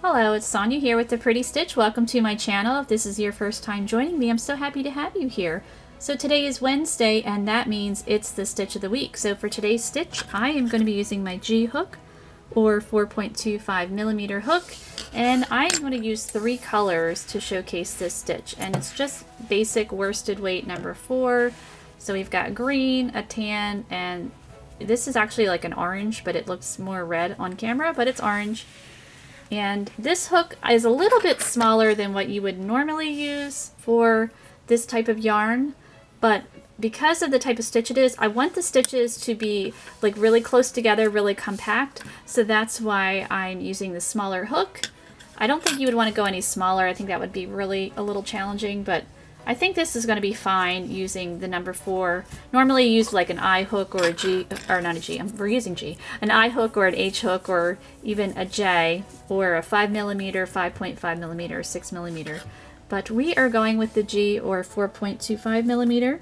Hello, it's Sonia here with the Pretty Stitch. Welcome to my channel. If this is your first time joining me, I'm so happy to have you here. So today is Wednesday, and that means it's the stitch of the week. So for today's stitch, I am going to be using my G hook or 4.25mm hook, and I'm going to use 3 colors to showcase this stitch. And it's just basic worsted weight number 4. So we've got green, a tan, and this is actually like an orange, but it looks more red on camera, but it's orange. And this hook is a little bit smaller than what you would normally use for this type of yarn, but because of the type of stitch it is, I want the stitches to be like really close together, really compact, so that's why I'm using the smaller hook. I don't think you would want to go any smaller. I think that would be really a little challenging, but I think this is going to be fine using the number 4. Normally you use like an I hook or a G, or not a G, we're using G. An I hook or an H hook or even a J or a 5mm, 5.5mm, or 6mm. But we are going with the G or 4.25mm.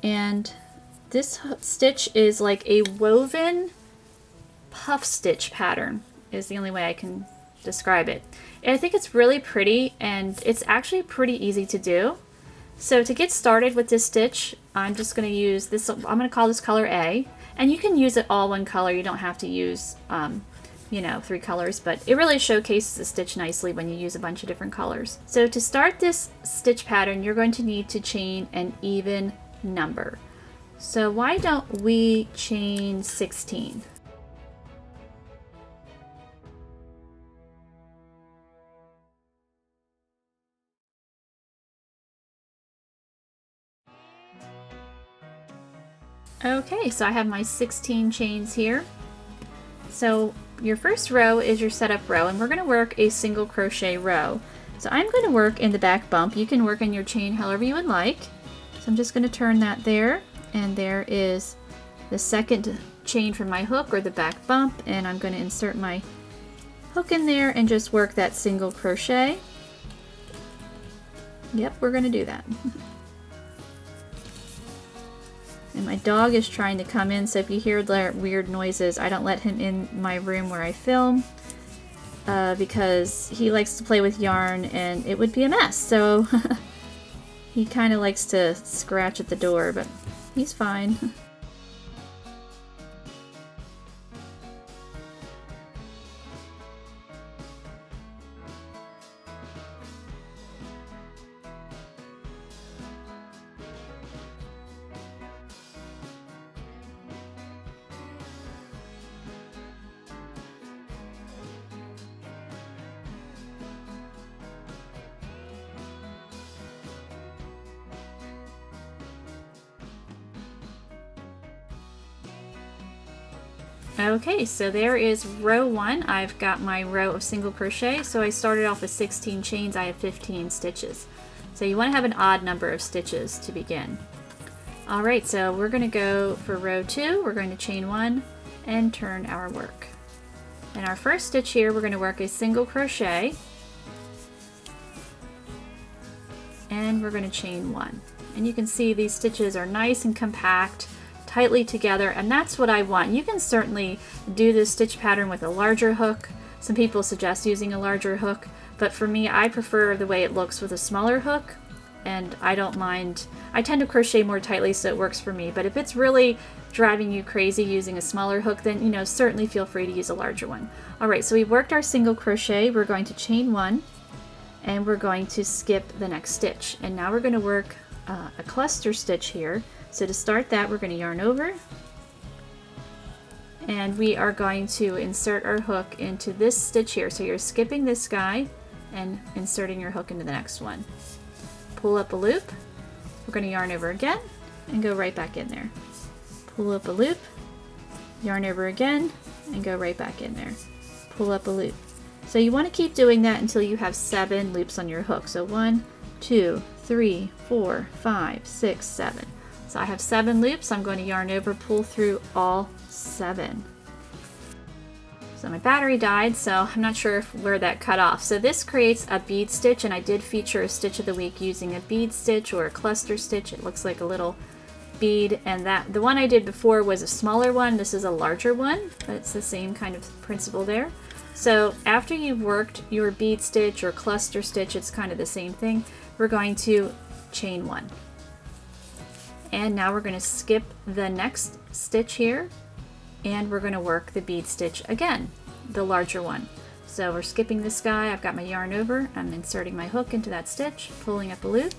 And this stitch is like a woven puff stitch pattern is the only way I can describe it. And I think it's really pretty, and it's actually pretty easy to do. So to get started with this stitch, I'm just going to use this, I'm going to call this color A, and you can use it all one color. You don't have to use, you know, 3 colors, but it really showcases the stitch nicely when you use a bunch of different colors. So to start this stitch pattern, you're going to need to chain an even number. So why don't we chain 16? Okay, so I have my 16 chains here. So your first row is your setup row, and we're going to work a single crochet row. So I'm going to work in the back bump. You can work in your chain however you would like. So I'm just going to turn that there, and there is the second chain from my hook or the back bump, and I'm going to insert my hook in there and just work that single crochet. Yep, we're going to do that. And my dog is trying to come in, so if you hear the weird noises, I don't let him in my room where I film because he likes to play with yarn and it would be a mess. So he kind of likes to scratch at the door, but he's fine. Okay, so there is row 1. I've got my row of single crochet. So I started off with 16 chains. I have 15 stitches. So you want to have an odd number of stitches to begin. Alright, so we're going to go for row 2. We're going to chain 1 and turn our work. In our first stitch here, we're going to work a single crochet. And we're going to chain 1. And you can see these stitches are nice and compact, tightly together, and that's what I want. You can certainly do this stitch pattern with a larger hook. Some people suggest using a larger hook, but for me, I prefer the way it looks with a smaller hook, and I don't mind. I tend to crochet more tightly, so it works for me, but if it's really driving you crazy using a smaller hook, then you know, certainly feel free to use a larger one. Alright, so we've worked our single crochet. We're going to chain 1, and we're going to skip the next stitch, and now we're going to work a cluster stitch here. So to start that, we're going to yarn over, and we are going to insert our hook into this stitch here. So you're skipping this guy and inserting your hook into the next one. Pull up a loop, we're going to yarn over again and go right back in there. Pull up a loop, yarn over again and go right back in there. Pull up a loop. So you want to keep doing that until you have 7 loops on your hook. So 1, 2, 3, 4, 5, 6, 7. So I have 7 loops. I'm going to yarn over, pull through all 7. So my battery died, so I'm not sure where that cut off. So this creates a bead stitch, and I did feature a stitch of the week using a bead stitch or a cluster stitch. It looks like a little bead, and the one I did before was a smaller one. This is a larger one, but it's the same kind of principle there. So after you've worked your bead stitch or cluster stitch, it's kind of the same thing, we're going to chain one. And now we're going to skip the next stitch here, and we're going to work the bead stitch again, the larger one. So we're skipping this guy. I've got my yarn over, I'm inserting my hook into that stitch, pulling up a loop,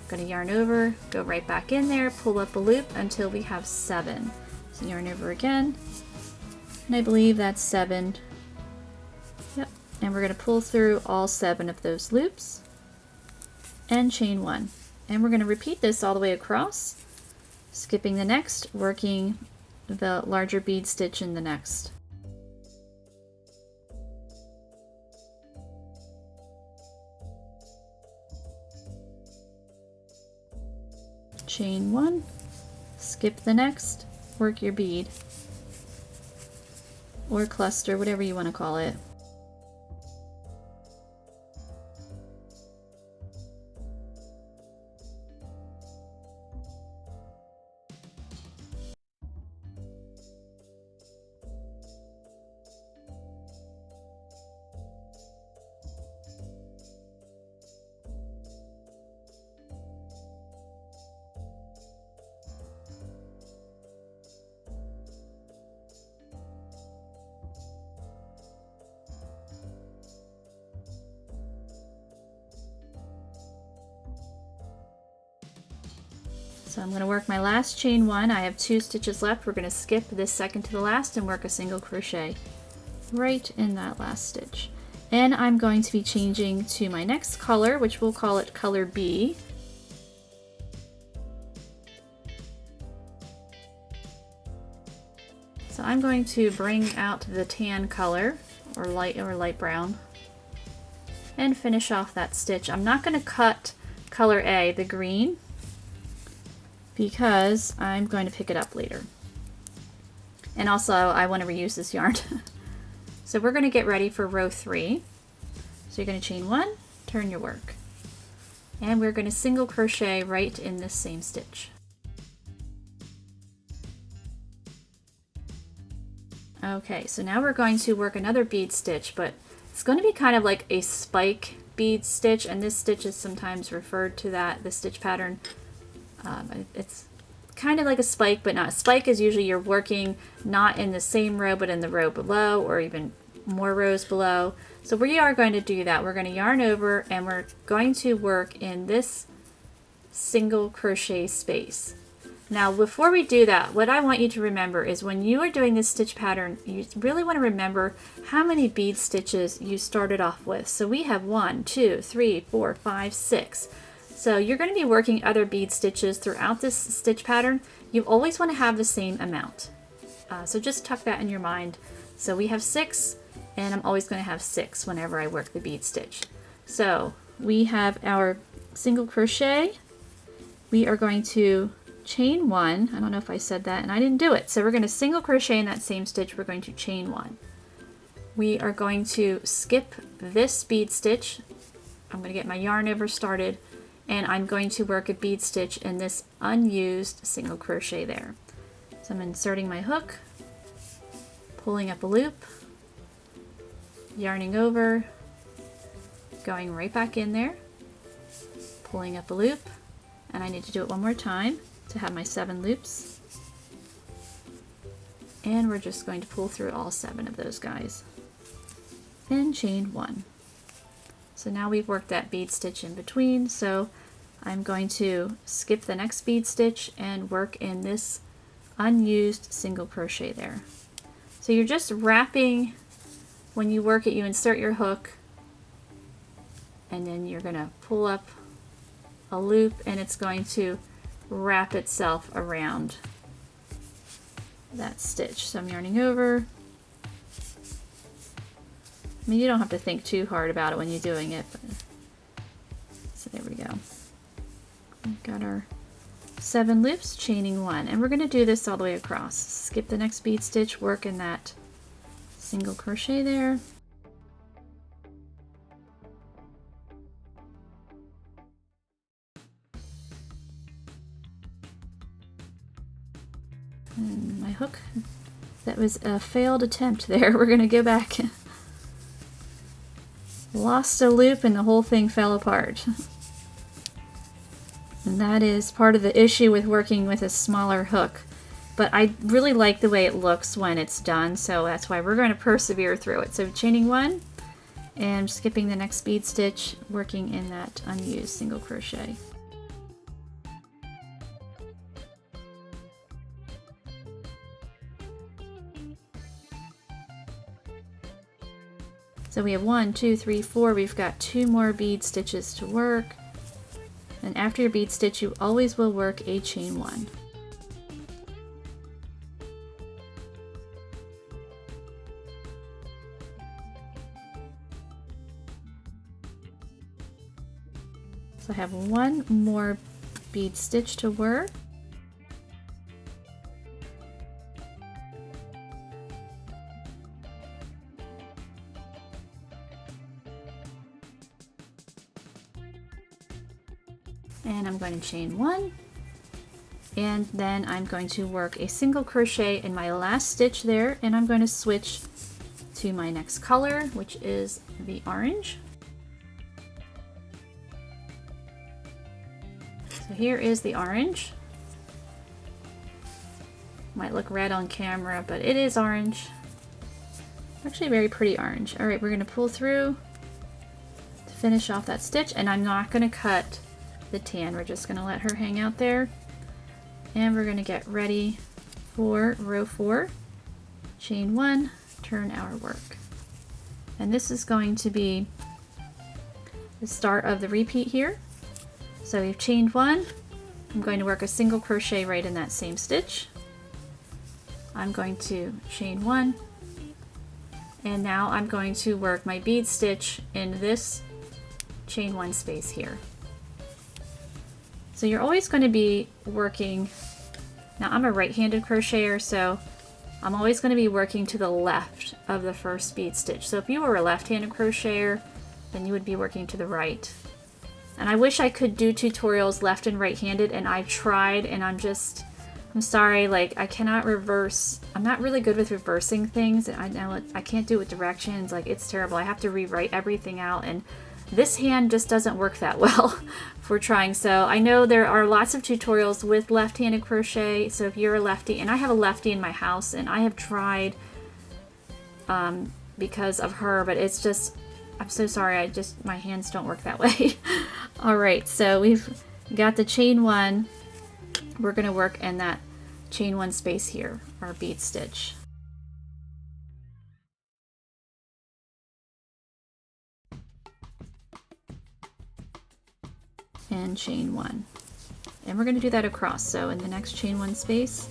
going to yarn over, go right back in there, pull up a loop until we have 7. So yarn over again, and I believe that's 7. Yep, and we're going to pull through all 7 of those loops and chain 1. And we're going to repeat this all the way across, skipping the next, working the larger bead stitch in the next. Chain 1, skip the next, work your bead or cluster, whatever you want to call it. So I'm going to work my last chain 1. I have 2 stitches left. We're going to skip this second to the last and work a single crochet right in that last stitch. And I'm going to be changing to my next color, which we'll call it color B. So I'm going to bring out the tan color or light brown and finish off that stitch. I'm not going to cut color A, the green, because I'm going to pick it up later. And also I want to reuse this yarn. So we're going to get ready for row 3. So you're going to chain 1, turn your work. And we're going to single crochet right in this same stitch. Okay, so now we're going to work another bead stitch, but it's going to be kind of like a spike bead stitch, and this stitch is sometimes referred to the stitch pattern. It's kind of like a spike, but not. A spike is usually you're working not in the same row, but in the row below, or even more rows below. So we are going to do that. We're going to yarn over, and we're going to work in this single crochet space. Now, before we do that, what I want you to remember is when you are doing this stitch pattern, you really want to remember how many bead stitches you started off with. So we have 1, 2, 3, 4, 5, 6. So you're going to be working other bead stitches throughout this stitch pattern. You always want to have the same amount. So just tuck that in your mind. So we have 6, and I'm always going to have 6 whenever I work the bead stitch. So we have our single crochet. We are going to chain 1. I don't know if I said that, and I didn't do it. So we're going to single crochet in that same stitch. We're going to chain 1. We are going to skip this bead stitch. I'm going to get my yarn over started, and I'm going to work a bead stitch in this unused single crochet there. So I'm inserting my hook, pulling up a loop, yarning over, going right back in there, pulling up a loop, and I need to do it one more time to have my 7 loops. And we're just going to pull through all 7 of those guys and chain 1. So now we've worked that bead stitch in between, so I'm going to skip the next bead stitch and work in this unused single crochet there. So you're just wrapping, when you work it, you insert your hook, and then you're going to pull up a loop, and it's going to wrap itself around that stitch. So I'm yarning over. I mean, you don't have to think too hard about it when you're doing it, but so there we go. We've got our 7 loops, chaining 1, and we're going to do this all the way across. Skip the next bead stitch, work in that single crochet there. hook. That was a failed attempt there. We're gonna go back. Lost a loop and the whole thing fell apart. And that is part of the issue with working with a smaller hook. But I really like the way it looks when it's done, so that's why we're going to persevere through it. So chaining 1 and skipping the next bead stitch, working in that unused single crochet. So we have 1, 2, 3, 4. We've got 2 more bead stitches to work. And after your bead stitch, you always will work a chain 1. So I have 1 more bead stitch to work. And I'm going to chain 1, and then I'm going to work a single crochet in my last stitch there, and I'm going to switch to my next color, which is the orange. So here is the orange. Might look red on camera, but it is orange. Actually a very pretty orange. All right, we're going to pull through to finish off that stitch, and I'm not going to cut the tan. We're just going to let her hang out there, and we're going to get ready for row 4. Chain 1, turn our work, and this is going to be the start of the repeat here. So we've chained 1. I'm going to work a single crochet right in that same stitch. I'm going to chain 1, and now I'm going to work my bead stitch in this chain 1 space here. So you're always going to be working, now I'm a right-handed crocheter, so I'm always going to be working to the left of the first bead stitch. So if you were a left-handed crocheter, then you would be working to the right. And I wish I could do tutorials left and right-handed, and I've tried, and I'm sorry, like I cannot reverse. I'm not really good with reversing things. I know I can't do it with directions. Like it's terrible. I have to rewrite everything out, and this hand just doesn't work that well for trying. So I know there are lots of tutorials with left-handed crochet. So if you're a lefty, and I have a lefty in my house, and I have tried because of her, but it's just, I'm so sorry. My hands don't work that way. All right, so we've got the chain 1. We're going to work in that chain 1 space here, our bead stitch. And chain 1. And we're going to do that across. So in the next chain 1 space,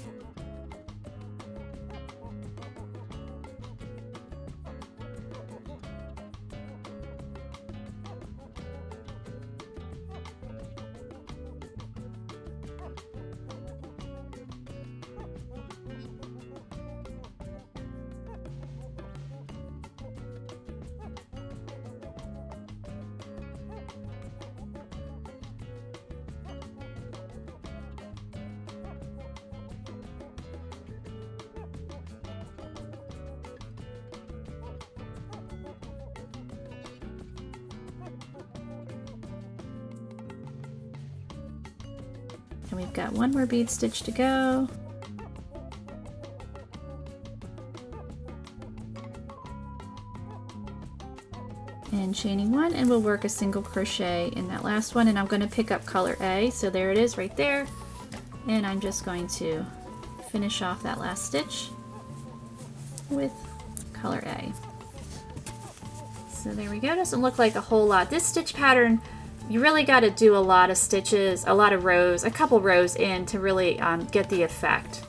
and we've got 1 more bead stitch to go. And chaining 1, and we'll work a single crochet in that last one, and I'm going to pick up color A. So there it is right there, and I'm just going to finish off that last stitch with color A. So there we go. Doesn't look like a whole lot. This stitch pattern, you really got to do a lot of stitches, a lot of rows, a couple rows in to really get the effect.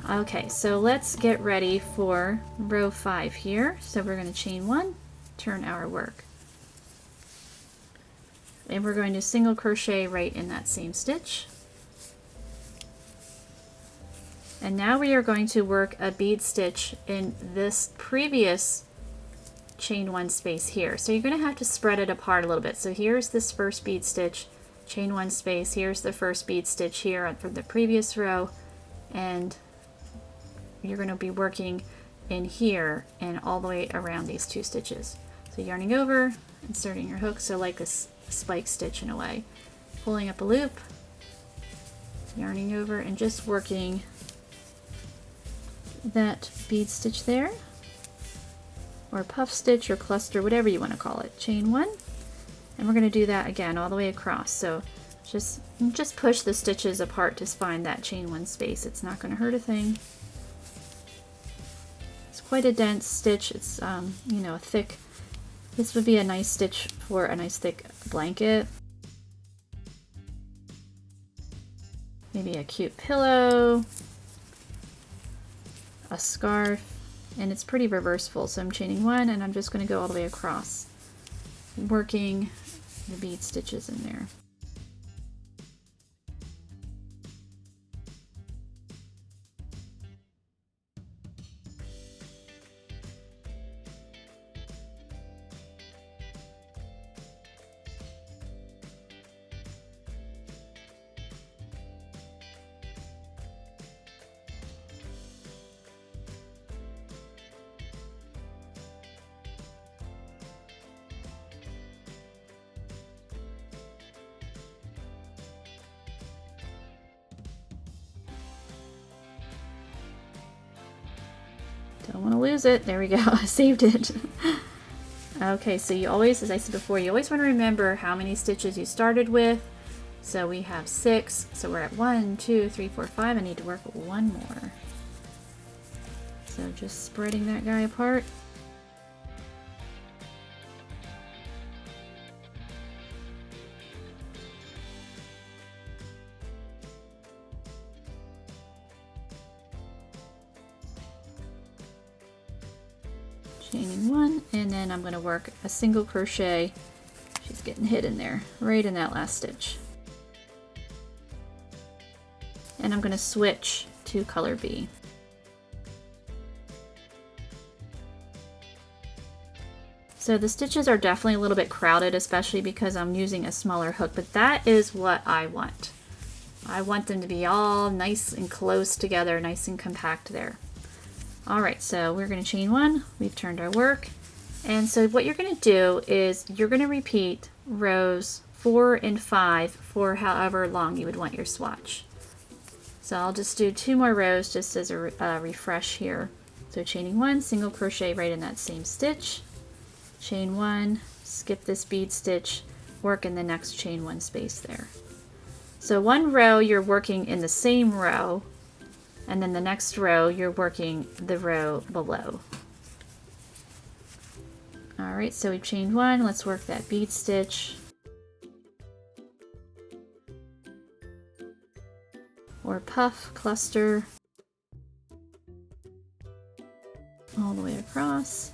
Okay, so let's get ready for row 5 here. So we're going to chain 1, turn our work, and we're going to single crochet right in that same stitch. And now we are going to work a bead stitch in this previous chain 1 space here. So you're going to have to spread it apart a little bit. So here's this first bead stitch, chain 1 space, here's the first bead stitch here from the previous row, and you're going to be working in here and all the way around these 2 stitches. So yarning over, inserting your hook, so like a spike stitch in a way. Pulling up a loop, yarning over, and just working that bead stitch there, or puff stitch or cluster, whatever you want to call it. Chain 1, and we're going to do that again all the way across. So just push the stitches apart to find that chain 1 space. It's not going to hurt a thing. It's quite a dense stitch. It's you know, thick. This would be a nice stitch for a nice thick blanket. Maybe a cute pillow, a scarf, and it's pretty reversible. So I'm chaining 1 and I'm just going to go all the way across, working the bead stitches in there. Don't want to lose it. There we go. I saved it. Okay, so you always, as I said before, you always want to remember how many stitches you started with. So we have 6. So we're at 1, 2, 3, 4, 5. I need to work 1 more. So just spreading that guy apart. Chaining 1, and then I'm going to work a single crochet. She's getting hit in there, right in that last stitch. And I'm going to switch to color B. So the stitches are definitely a little bit crowded, especially because I'm using a smaller hook, but that is what I want. I want them to be all nice and close together, nice and compact there. Alright, so we're going to chain 1, we've turned our work, and so what you're going to do is you're going to repeat rows 4 and 5 for however long you would want your swatch. So I'll just do 2 more rows just as a refresh here. So chaining 1, single crochet right in that same stitch, chain 1, skip this bead stitch, work in the next chain 1 space there. So 1 row you're working in the same row, and then the next row you're working the row below. Alright, so we've chained 1, let's work that bead stitch. Or puff, cluster, all the way across.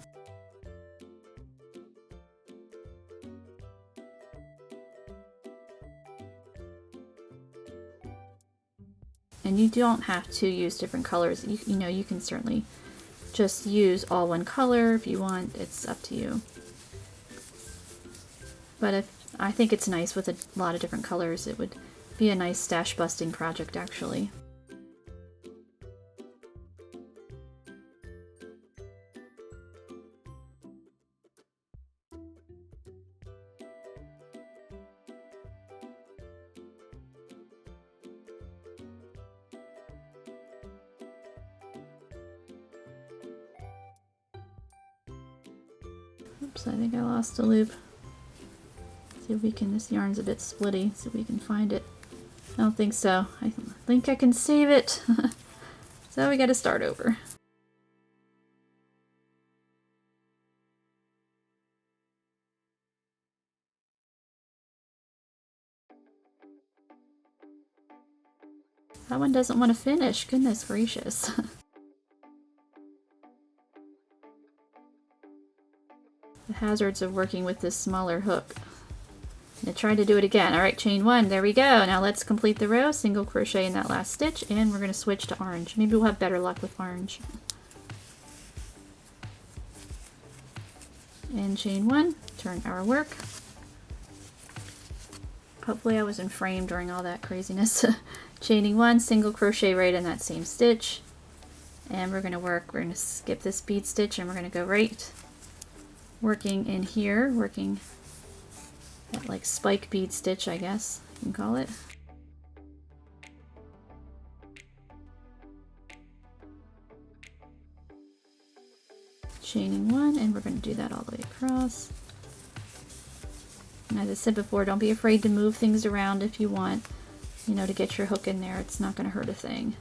And you don't have to use different colors. You know, you can certainly just use all one color if you want. It's up to you. But I think it's nice with a lot of different colors. It would be a nice stash busting project, actually. Oops, I think I lost a loop. See if we can, this yarn's a bit splitty, see if we can find it. I don't think so. I think I can save it. So we gotta start over. That one doesn't want to finish, goodness gracious. The hazards of working with this smaller hook. I tried to do it again. Alright, chain 1, there we go. Now let's complete the row, single crochet in that last stitch, and we're going to switch to orange. Maybe we'll have better luck with orange. And chain 1, turn our work. Hopefully I was in frame during all that craziness. Chaining 1, single crochet right in that same stitch, And we're going to skip this bead stitch and we're going to go right working in here, working that like spike bead stitch, I guess you can call it. Chaining one, and we're going to do that all the way across. And as I said before, don't be afraid to move things around if you want, you know, to get your hook in there. It's not going to hurt a thing.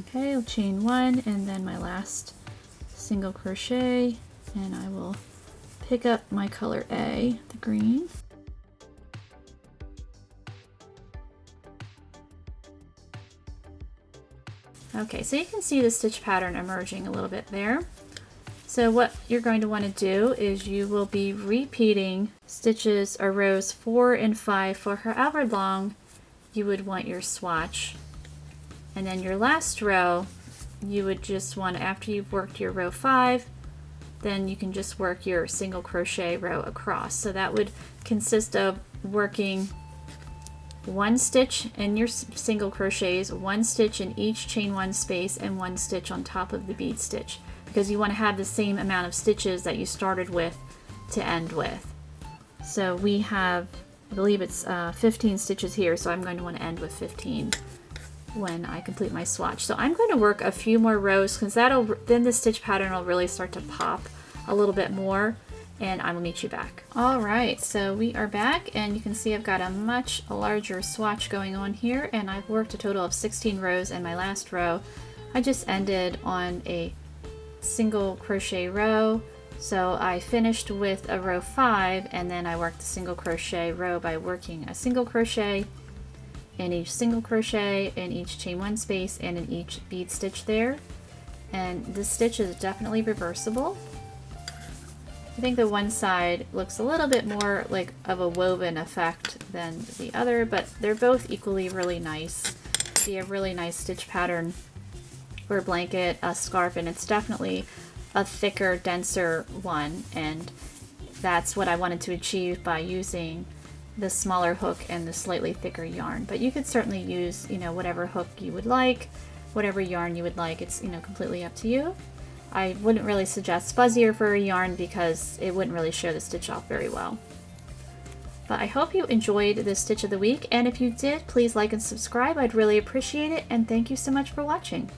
Okay, I'll chain one and then my last single crochet, and I will pick up my color A, the green. Okay, so you can see the stitch pattern emerging a little bit there. So what you're going to want to do is you will be repeating stitches or rows 4 and 5 for however long you would want your swatch. And then your last row, you would just want, after you've worked your row 5, then you can just work your single crochet row across. So that would consist of working one stitch in your single crochets, one stitch in each chain one space, and one stitch on top of the bead stitch, because you want to have the same amount of stitches that you started with to end with. So we have, I believe it's 15 stitches here, so I'm going to want to end with 15 when I complete my swatch. So I'm going to work a few more rows, because then the stitch pattern will really start to pop a little bit more, and I will meet you back. All right, so we are back, and you can see I've got a much larger swatch going on here, and I've worked a total of 16 rows, and my last row I just ended on a single crochet row. So I finished with a row 5, and then I worked the single crochet row by working a single crochet in each single crochet, in each chain one space, and in each bead stitch there. And this stitch is definitely reversible. I think the one side looks a little bit more like of a woven effect than the other, but they're both equally really nice. See a really nice stitch pattern for a blanket, a scarf, and it's definitely a thicker, denser one, and that's what I wanted to achieve by using the smaller hook and the slightly thicker yarn. But you could certainly use, you know, whatever hook you would like, whatever yarn you would like. It's, you know, completely up to you. I wouldn't really suggest fuzzier for a yarn because it wouldn't really show the stitch off very well. But I hope you enjoyed this stitch of the week, and if you did, please like and subscribe. I'd really appreciate it, and thank you so much for watching.